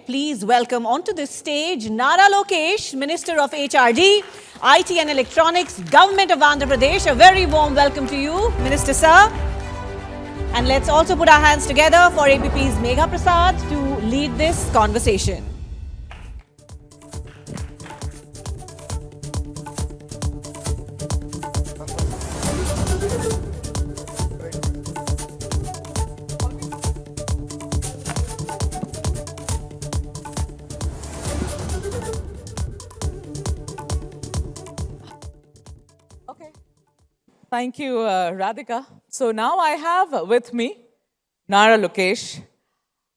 please welcome onto this stage Nara Lokesh, Minister of HRD, IT and Electronics, Government of Andhra Pradesh. A very warm welcome to you, Minister Sir. And let's also put our hands together for ABP's Megha Prasad to lead this conversation. Thank you, Radhika. So now I have with me Nara Lokesh,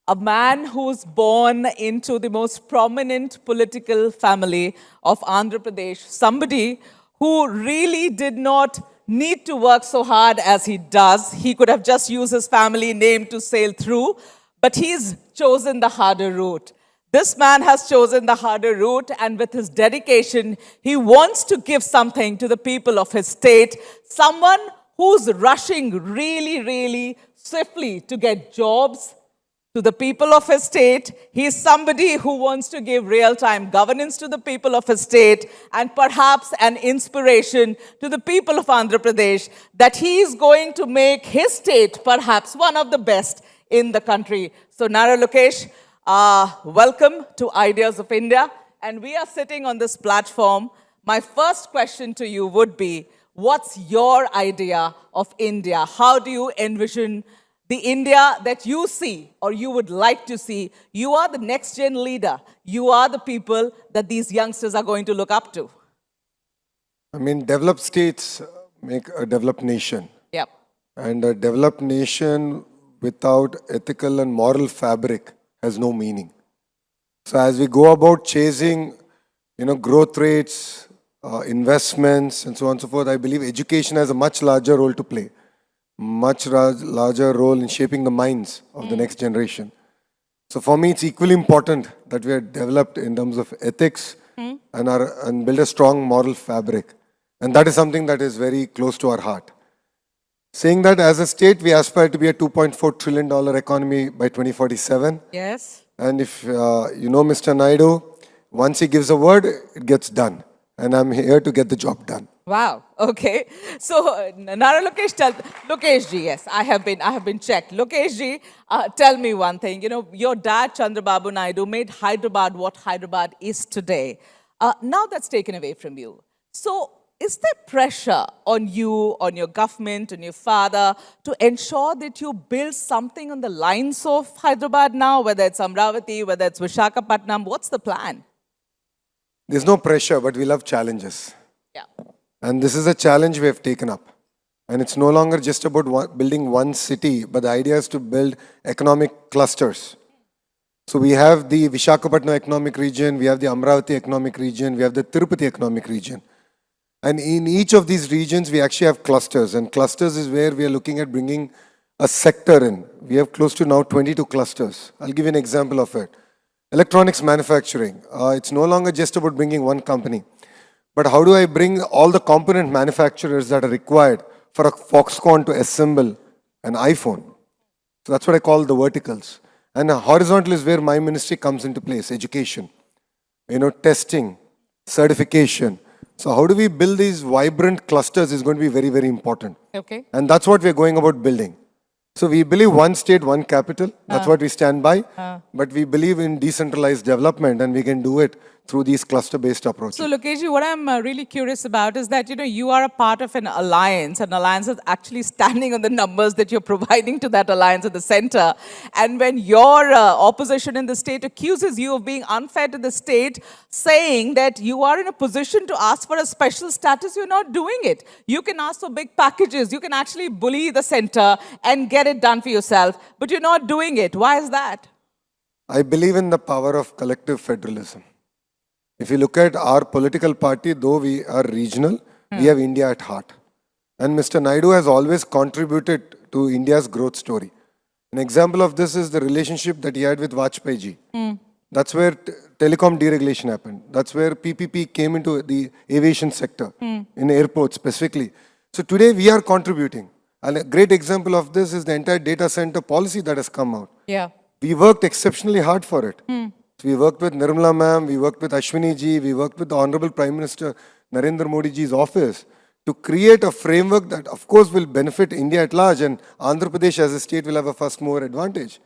a man who's born into the most prominent political family of Andhra Pradesh, somebody who really did not need to work so hard as he does. He could have just used his family name to sail through, but he's chosen the harder route. This man has chosen the harder route, and with his dedication, he wants to give something to the people of his state, someone who's rushing really swiftly to get jobs to the people of his state. He's somebody who wants to give real-time governance to the people of his state, and perhaps an inspiration to the people of Andhra Pradesh, that he is going to make his state perhaps one of the best in the country. So Nara Lokesh, welcome to Ideas of India, and we are sitting on this platform. My first question to you would be, what's your idea of India? How do you envision the India that you see or you would like to see? You are the next gen leader. You are the people that these youngsters are going to look up to. I mean, developed states make a developed nation. Yep. And a developed nation without ethical and moral fabric has no meaning. So as we go about chasing, growth rates, investments, and so on and so forth, I believe education has a much larger role to play, much larger role in shaping the minds of the next generation. So for me, it's equally important that we are developed in terms of ethics and build a strong moral fabric. And that is something that is very close to our heart. Saying that, as a state, we aspire to be a $2.4 trillion economy by 2047. Yes. And if you know Mr. Naidu, once he gives a word, it gets done. And I'm here to get the job done. Wow. Okay. So Nara Lokesh, Lokesh ji, yes, I have been checked. Lokesh ji, tell me one thing. Your dad Chandrababu Naidu made Hyderabad what Hyderabad is today. Now that's taken away from you. So is there pressure on you, on your government, on your father, to ensure that you build something on the lines of Hyderabad now, whether it's Amravati, whether it's Visakhapatnam? What's the plan? There's no pressure, but we love challenges. Yeah. And this is a challenge we have taken up. And it's no longer just about building one city, but the idea is to build economic clusters. So we have the Visakhapatnam economic region, we have the Amravati economic region, we have the Tirupati economic region. And in each of these regions, we actually have clusters. And clusters is where we are looking at bringing a sector in. We have close to now 22 clusters. I'll give you an example of it. Electronics manufacturing. It's no longer just about bringing one company. But how do I bring all the component manufacturers that are required for a Foxconn to assemble an iPhone? So that's what I call the verticals. And horizontal is where my ministry comes into place. Education, testing, certification. So how do we build these vibrant clusters is going to be very important. Okay. And that's what we're going about building. So we believe one state, one capital. That's what we stand by. But we believe in decentralized development, and we can do it through these cluster-based approaches. So Lokesh, what I'm really curious about is that, you are a part of an alliance that's actually standing on the numbers that you're providing to that alliance at the center. And when your opposition in the state accuses you of being unfair to the state, saying that you are in a position to ask for a special status, you're not doing it. You can ask for big packages. You can actually bully the center and get it done for yourself, but you're not doing it. Why is that? I believe in the power of collective federalism. If you look at our political party, though we are regional, we have India at heart. And Mr. Naidu has always contributed to India's growth story. An example of this is the relationship that he had with Vajpayee ji. That's where telecom deregulation happened. That's where PPP came into the aviation sector, in airports specifically. So today we are contributing. And a great example of this is the entire data center policy that has come out. Yeah. We worked exceptionally hard for it. So we worked with Nirmala ma'am, we worked with Ashwini ji, we worked with the Honorable Prime Minister Narendra Modi ji's office to create a framework that of course will benefit India at large, and Andhra Pradesh as a state will have a first mover advantage.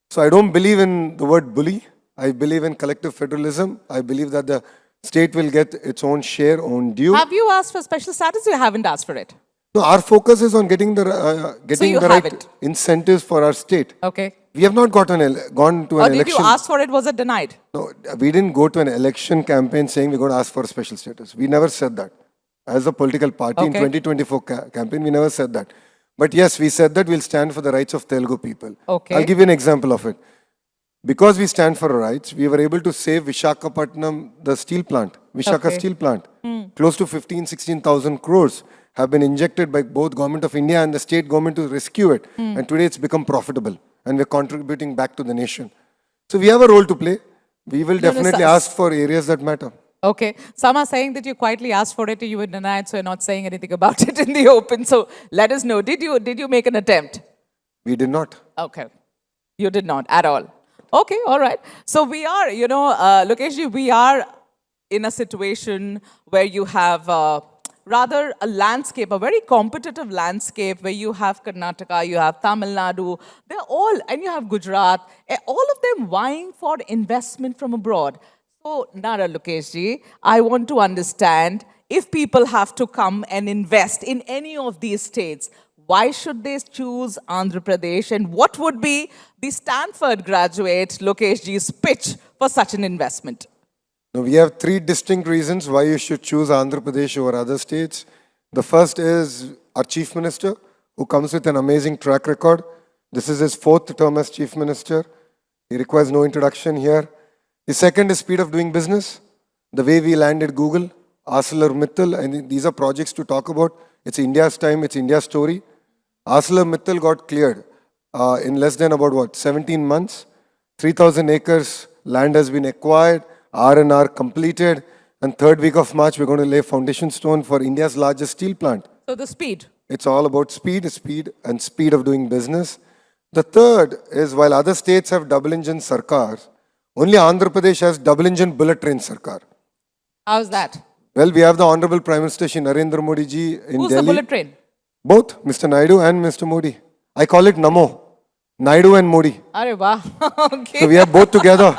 So I don't believe in the word bully. I believe in collective federalism. I believe that the state will get its own share, own due. Have you asked for special status? You haven't asked for it. No, our focus is on getting the right it. incentives for our state. Okay. We have not gone to an Or did election. you ask for it? Was it denied? No, we didn't go to an election campaign saying we're going to ask for a special status. We never said that. As a political party in 2024 campaign, we never said that. But yes, we said that we'll stand for the rights of Telugu people. Okay. I'll give you an example of it. Because we stand for our rights, we were able to save Visakhapatnam, the steel plant, Vishaka steel plant. Close to 16,000 crores have been injected by both government of India and the state government to rescue it. And today it's become profitable and we're contributing back to the nation. So we have a role to play. We will definitely ask for areas that matter. Okay. Some are saying that you quietly asked for it, you were denied, so you're not saying anything about it in the open. So let us know. Did you make an attempt? We did not. Okay. You did not at all. Okay, all right. So we are, Lokeshji, we are in a situation where you have rather a landscape, a very competitive landscape where you have Karnataka, you have Tamil Nadu, they're all, and you have Gujarat, all of them vying for investment from abroad. So, Nara Lokeshji, I want to understand, if people have to come and invest in any of these states, why should they choose Andhra Pradesh, and what would be the Stanford graduate Lokeshji's pitch for such an investment? Now, we have three distinct reasons why you should choose Andhra Pradesh over other states. The first is our Chief Minister, who comes with an amazing track record. This is his fourth term as Chief Minister. He requires no introduction here. The second is speed of doing business. The way we landed Google, ArcelorMittal, and these are projects to talk about. It's India's time, it's India's story. ArcelorMittal got cleared in less than about 17 months. 3,000 acres land has been acquired, R&R completed, and third week of March we're going to lay foundation stone for India's largest steel plant. So the speed. It's all about speed and speed of doing business. The third is, while other states have double-engine sarkars, only Andhra Pradesh has double-engine bullet train sarkar. How's that? Well, we have the Honorable Prime Minister Shri Narendra Modi ji in Who's Delhi. the bullet train? Both Mr. Naidu and Mr. Modi. I call it Namo. Naidu and Modi. Arey wow. Okay. So we have both together.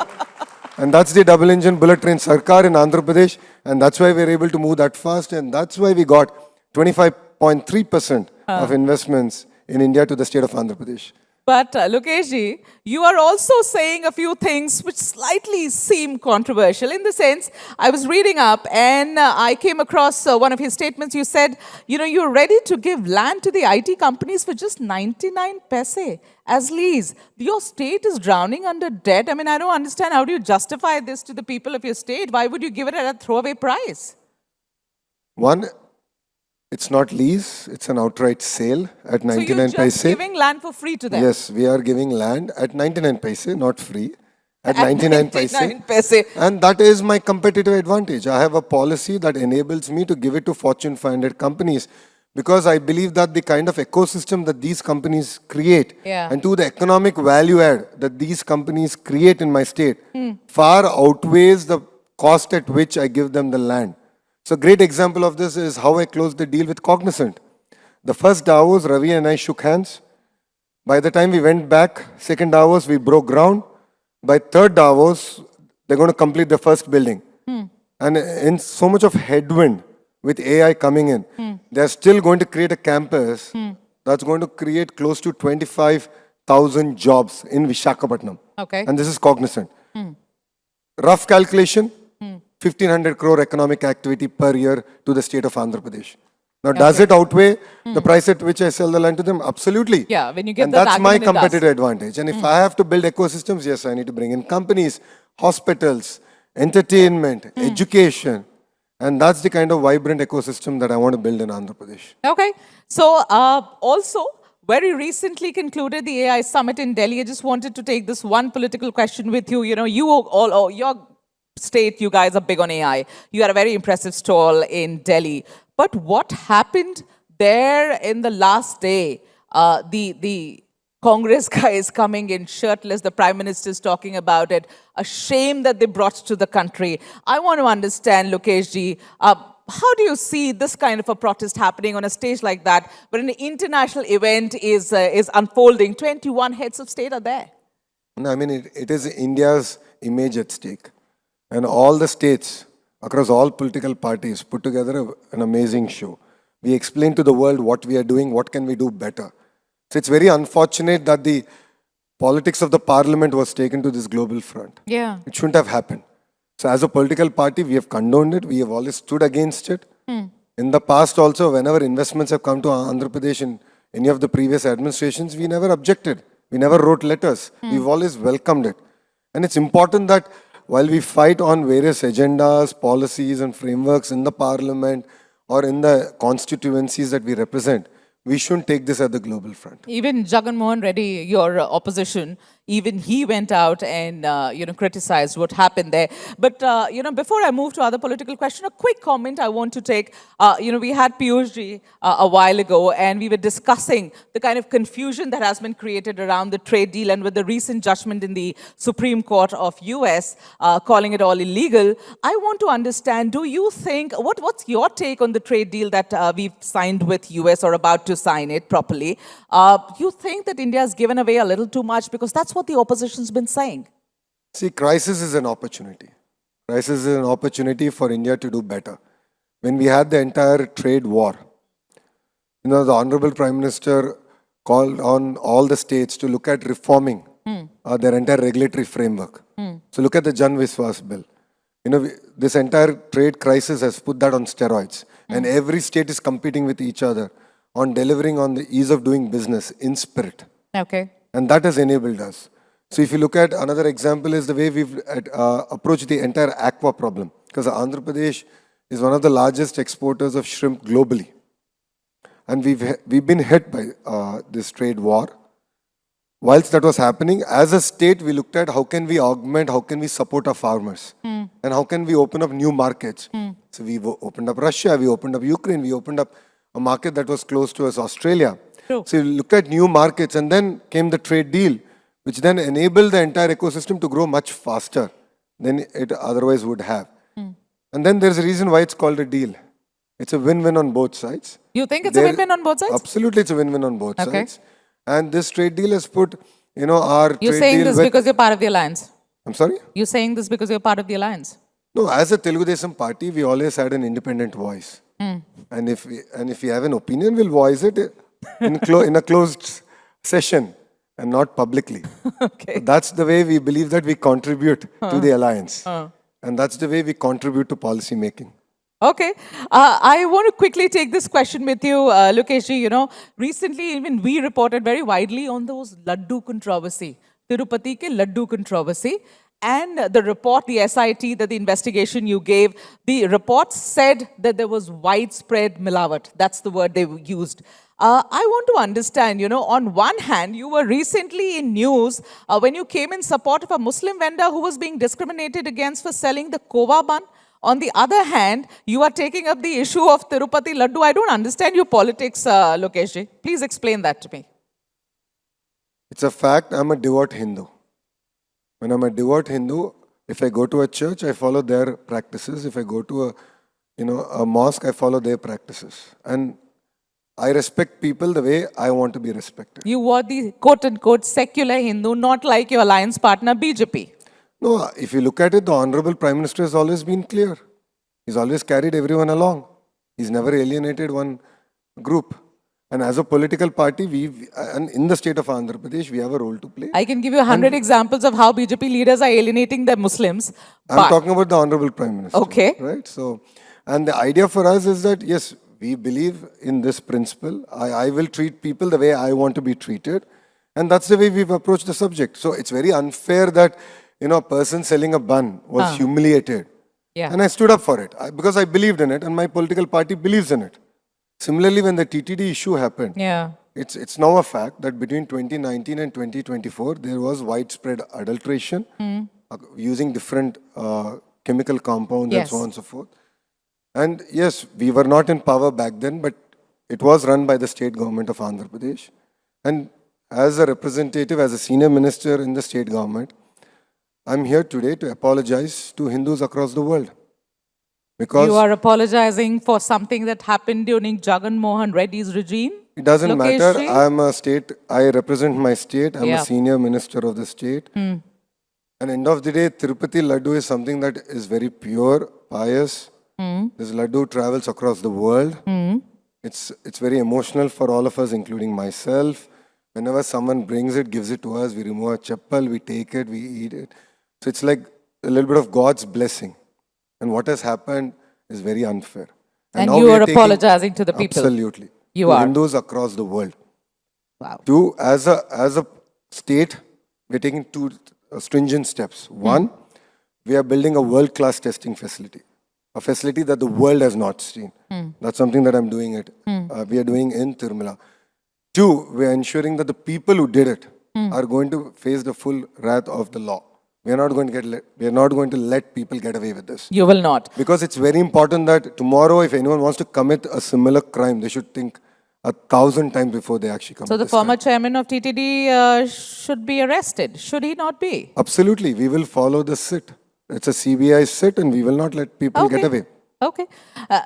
And that's the double engine bullet train sarkar in Andhra Pradesh. And that's why we're able to move that fast. And that's why we got 25.3% of investments in India to the state of Andhra Pradesh. But Lokeshji, you are also saying a few things which slightly seem controversial. In the sense, I was reading up and I came across one of his statements. You said, you're ready to give land to the IT companies for just 99 paise as lease. Your state is drowning under debt. I mean, I don't understand. How do you justify this to the people of your state? Why would you give it at a throwaway price? One, it's not lease, it's an outright sale at 99 So you're just paise. giving land for free to them? Yes, we are giving land at 99 paise, not free. At 99 paise. 99 paise. And that is my competitive advantage. I have a policy that enables me to give it to Fortune 500 companies, because I believe that the kind of ecosystem that these companies create and to the economic value add that these companies create in my state far outweighs the cost at which I give them the land. So a great example of this is how I closed the deal with Cognizant. The first Davos, Ravi and I shook hands. By the time we went back, second Davos, we broke ground. By third Davos, they're going to complete the first building. And in so much of headwind with AI coming in, they're still going to create a campus that's going to create close to 25,000 jobs in Visakhapatnam. Okay. And this is Cognizant. Rough calculation, 1,500 crore economic activity per year to the state of Andhra Pradesh. Now, does it outweigh the price at which I sell the land to them? Absolutely. Yeah, when you get and that that's my argument, it does. competitive advantage. And if I have to build ecosystems, yes, I need to bring in companies, hospitals, entertainment, education. And that's the kind of vibrant ecosystem that I want to build in Andhra Pradesh. Okay. So, also, very recently concluded the AI summit in Delhi. I just wanted to take this one political question with you. Your state, you guys are big on AI. You had a very impressive stall in Delhi. But what happened there in the last day? The Congress guys coming in shirtless, the Prime Minister is talking about it. A shame that they brought to the country. I want to understand, Lokesh ji, how do you see this kind of a protest happening on a stage like that, where an international event is unfolding? 21 heads of state are there. No, I mean, it is India's image at stake. And all the states, across all political parties, put together an amazing show. We explain to the world what we are doing, what can we do better. So it's very unfortunate that the politics of the parliament was taken to this global front. Yeah. It shouldn't have happened. So as a political party, we have condoned it. We have always stood against it. In the past also, whenever investments have come to Andhra Pradesh in any of the previous administrations, we never objected. We never wrote letters. We've always welcomed it. And it's important that while we fight on various agendas, policies and frameworks in the parliament or in the constituencies that we represent, we shouldn't take this at the global front. Even Jagan Mohan Reddy, your opposition, even he went out and criticized what happened there. But before I move to other political question, a quick comment I want to take. We had Piyush ji a while ago, and we were discussing the kind of confusion that has been created around the trade deal, and with the recent judgment in the Supreme Court of US calling it all illegal. I want to understand, do you think, what's your take on the trade deal that we've signed with US or about to sign it properly? You think that India has given away a little too much? Because that's what the opposition's been saying. See, crisis is an opportunity. Crisis is an opportunity for India to do better. When we had the entire trade war, the Honorable Prime Minister called on all the states to look at reforming their entire regulatory framework. So look at the Jan Viswas bill. This entire trade crisis has put that on steroids. And every state is competing with each other on delivering on the ease of doing business in spirit. Okay. And that has enabled us. So if you look at another example is the way we've approached the entire aqua problem. Because Andhra Pradesh is one of the largest exporters of shrimp globally. And we've been hit by this trade war. Whilst that was happening, as a state, we looked at how can we augment, how can we support our farmers, and how can we open up new markets. So we opened up Russia, we opened up Ukraine, we opened up a market that was close to us, Australia. True. So you look at new markets, and then came the trade deal, which then enabled the entire ecosystem to grow much faster than it otherwise would have. And then there's a reason why it's called a deal. It's a win-win on both sides. You think it's a win-win on both sides? Absolutely, it's a win-win on both sides. And this trade deal has put, our You're trade saying deal this with, because you're part of the alliance? I'm sorry? You're saying this because you're part of the alliance? No, as a Telugu Desam party, we always had an independent voice. And if we have an opinion, we'll voice it in a closed session and not publicly. Okay. So that's the way we believe that we contribute to the alliance. And that's the way we contribute to policy making. Okay. I want to quickly take this question with you, Lokesh ji. Recently even we reported very widely on those laddu controversy, Tirupati ke laddu controversy. And the report, the SIT, the investigation you gave, the report said that there was widespread milawat. That's the word they used. I want to understand, on one hand, you were recently in news when you came in support of a Muslim vendor who was being discriminated against for selling the kova bun. On the other hand, you are taking up the issue of Tirupati laddu. I don't understand your politics, Lokesh ji. Please explain that to me. It's a fact, I'm a devout Hindu. When I'm a devout Hindu, if I go to a church, I follow their practices. If I go to a mosque, I follow their practices. And I respect people the way I want to be respected. You were the quote-unquote secular Hindu, not like your alliance partner BJP. No, if you look at it, the Honorable Prime Minister has always been clear. He's always carried everyone along. He's never alienated one group. And as a political party, and in the state of Andhra Pradesh, we have a role to play. I can give you 100 examples of how BJP leaders are alienating the Muslims. I'm talking about the Honorable Prime Minister. Okay. Right? So, and the idea for us is that, yes, we believe in this principle. I will treat people the way I want to be treated. And that's the way we've approached the subject. So it's very unfair that, a person selling a bun was humiliated. Yeah. And I stood up for it because I believed in it and my political party believes in it. Similarly, when the TTD issue happened, it's now a fact that between 2019 and 2024, there was widespread adulteration using different chemical compounds and so on and so forth. And yes, we were not in power back then, but it was run by the state government of Andhra Pradesh. And as a representative, as a senior minister in the state government, I'm here today to apologize to Hindus across the world. Because You are apologizing for something that happened during Jagan Mohan Reddy's regime? it doesn't matter. Lokeshji? I'm a state, I represent my state. I'm Yeah. a senior minister of the state. And end of the day, Tirupati Ladu is something that is very pure, pious. This Ladu travels across the world. It's very emotional for all of us, including myself. Whenever someone brings it, gives it to us, we remove a chappal, we take it, we eat it. So it's like a little bit of God's blessing. And what has happened is very unfair. And now you we are taking- apologizing to the people. Absolutely. You to are. Hindus across the world. Wow. Two, as a state, we're taking two stringent steps. One, we are building a world-class testing facility, a facility that the world has not seen. That's something that I'm doing it. We are doing in Tirumala. Two, we are ensuring that the people who did it are going to face the full wrath of the law. We are not going to let people get away with this. You will not. Because it's very important that tomorrow, if anyone wants to commit a similar crime, they should think 1,000 times before they actually commit So the this crime. former chairman of TTD should be arrested. Should he not be? Absolutely. We will follow the sit. It's a CBI sit and we will not let people get away. Okay.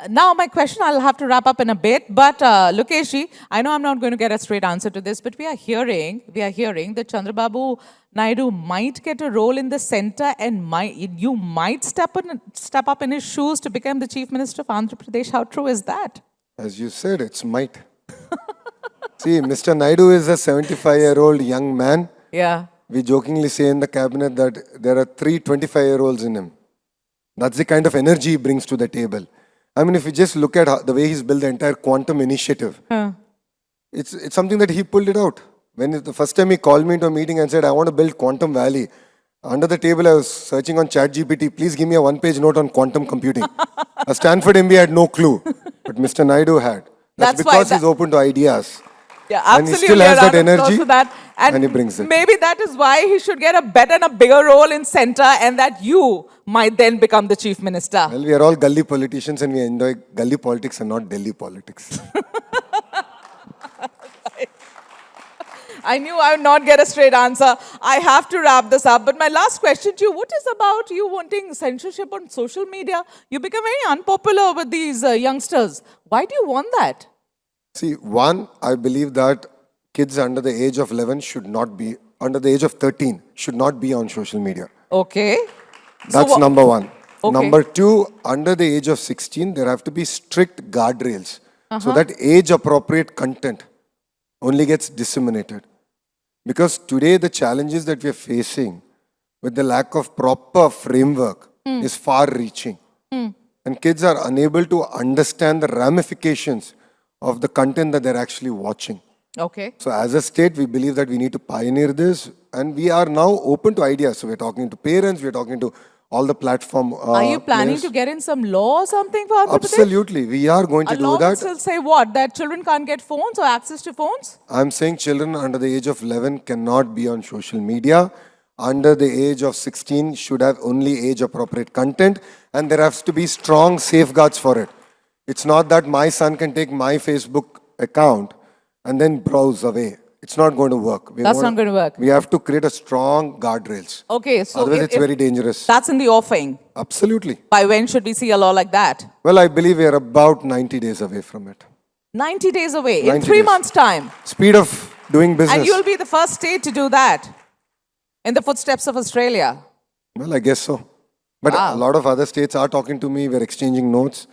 Now my question, I'll have to wrap up in a bit. But Lokeshji, I know I'm not going to get a straight answer to this, but we are hearing that Chandrababu Naidu might get a role in the center and you might step up in his shoes to become the Chief Minister of Andhra Pradesh. How true is that? As you said, it's might. See, Mr. Naidu is a 75-year-old young man. Yeah. We jokingly say in the cabinet that there are 3 25-year-olds in him. That's the kind of energy he brings to the table. I mean, if you just look at the way he's built the entire quantum initiative, it's something that he pulled it out. The first time he called me into a meeting and said, I want to build Quantum Valley. Under the table, I was searching on ChatGPT, please give me a one-page note on quantum computing. A Stanford MBA had no clue, but Mr. Naidu had. That's because he's open to ideas. Yeah, And he absolutely. still has that Round of applause energy for that. and he brings it. Maybe that is why he should get a better and a bigger role in center and that you might then become the chief minister. Well, we are all gully politicians and we enjoy gully politics and not Delhi politics. I knew I would not get a straight answer. I have to wrap this up. But my last question to you, what is about you wanting censorship on social media? You become very unpopular with these youngsters. Why do you want that? See, one, I believe that kids under the age of 11 should not be, under the age of 13, should not be on social media. Okay. That's number one. Okay. Number two, under the age of 16, there have to be strict guardrails so that age-appropriate content only gets disseminated. Because today, the challenges that we are facing with the lack of proper framework is far-reaching. And kids are unable to understand the ramifications of the content that they're actually watching. Okay. So as a state, we believe that we need to pioneer this, and we are now open to ideas. So we're talking to parents, we're talking to all the platform Are you planning players. to get in some law or something for Andhra Pradesh? Absolutely, we are going to A do law will that. still say what? That children can't get phones or access to phones? I'm saying children under the age of 11 cannot be on social media. Under the age of 16 should have only age-appropriate content, and there has to be strong safeguards for it. It's not that my son can take my Facebook account and then browse away. It's not going to work. That's not going to work. We have to create a strong guardrails. Okay, so Otherwise, it's very dangerous. That's in the offing. Absolutely. By when should we see a law like that? Well, I believe we are about 90 days away from it. 90 days away, in 90 3 days. months' time. Speed of doing business. And you'll be the first state to do that in the footsteps of Australia. Well, I guess so. But a lot of other states are talking to me. We're exchanging notes.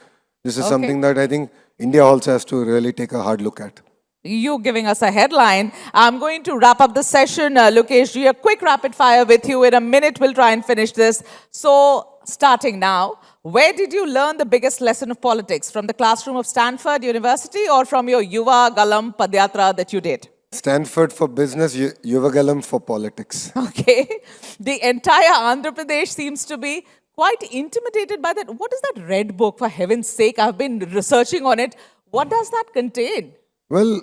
This is something that I think India also has to really take a hard look at. You giving us a headline. I'm going to wrap up the session, Lokesh. A quick rapid fire with you. In a minute, we'll try and finish this. So, starting now, where did you learn the biggest lesson of politics? From the classroom of Stanford University or from your Yuva Galam Padyatra that you did? Stanford for business, Yuvagalam for politics. Okay. The entire Andhra Pradesh seems to be quite intimidated by that. What is that red book, for heaven's sake? I've been researching on it. What does that contain? Well,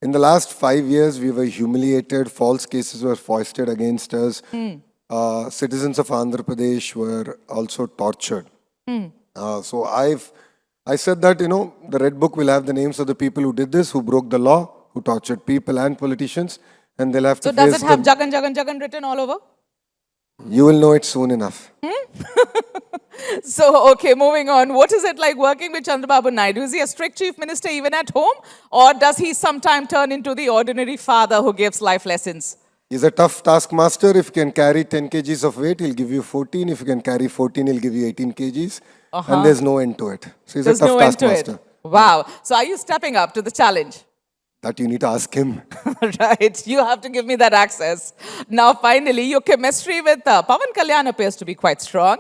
in the last 5 years, we were humiliated. False cases were foisted against us. Citizens of Andhra Pradesh were also tortured. So I said that, the red book will have the names of the people who did this, who broke the law, who tortured people and politicians, and they'll have to So does face it have them. Jagan, Jagan, Jagan written all over? You will know it soon enough. So, okay, moving on. What is it like working with Chandrababu Naidu? Is he a strict chief minister even at home? Or does he sometimes turn into the ordinary father who gives life lessons? He's a tough taskmaster. If you can carry 10 kgs of weight, he'll give you 14. If you can carry 14, he'll give you 18 kgs. And there's no end to it. So he's There's a tough no end to taskmaster. it. Wow. So are you stepping up to the challenge? That you need to ask him. Right. You have to give me that access. Now, finally, your chemistry with Pawan Kalyan appears to be quite strong.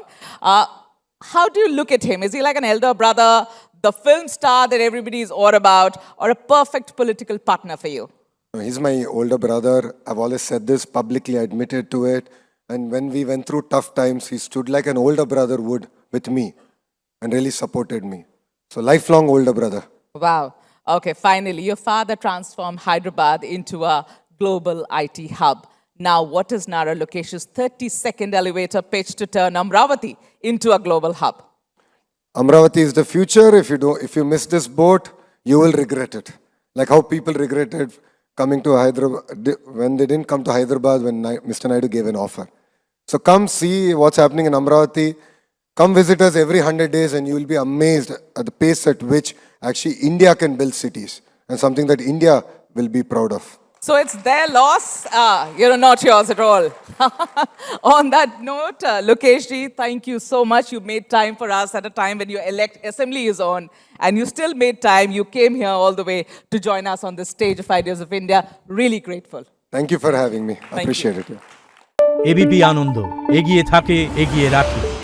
How do you look at him? Is he like an elder brother, the film star that everybody is all about, or a perfect political partner for you? He's my older brother. I've always said this publicly, I admitted to it. And when we went through tough times, he stood like an older brother would with me and really supported me. So lifelong older brother. Wow. Okay, finally, your father transformed Hyderabad into a global IT hub. Now, what is Nara Lokesh's 30-second elevator pitch to turn Amravati into a global hub? Amravati is the future. If you miss this boat, you will regret it. Like how people regretted coming to Hyderabad when they didn't come to Hyderabad when Mr. Naidu gave an offer. So come see what's happening in Amravati. Come visit us every 100 days and you will be amazed at the pace at which actually India can build cities and something that India will be proud of. So it's their loss, not yours at all. On that note, Lokesh ji, thank you so much. You made time for us at a time when your assembly is on, and you still made time. You came here all the way to join us on the stage of Ideas of India. Really grateful. Thank you for having me. I appreciate it. ABP আনন্দ এগিয়ে থাকে এগিয়ে রাখে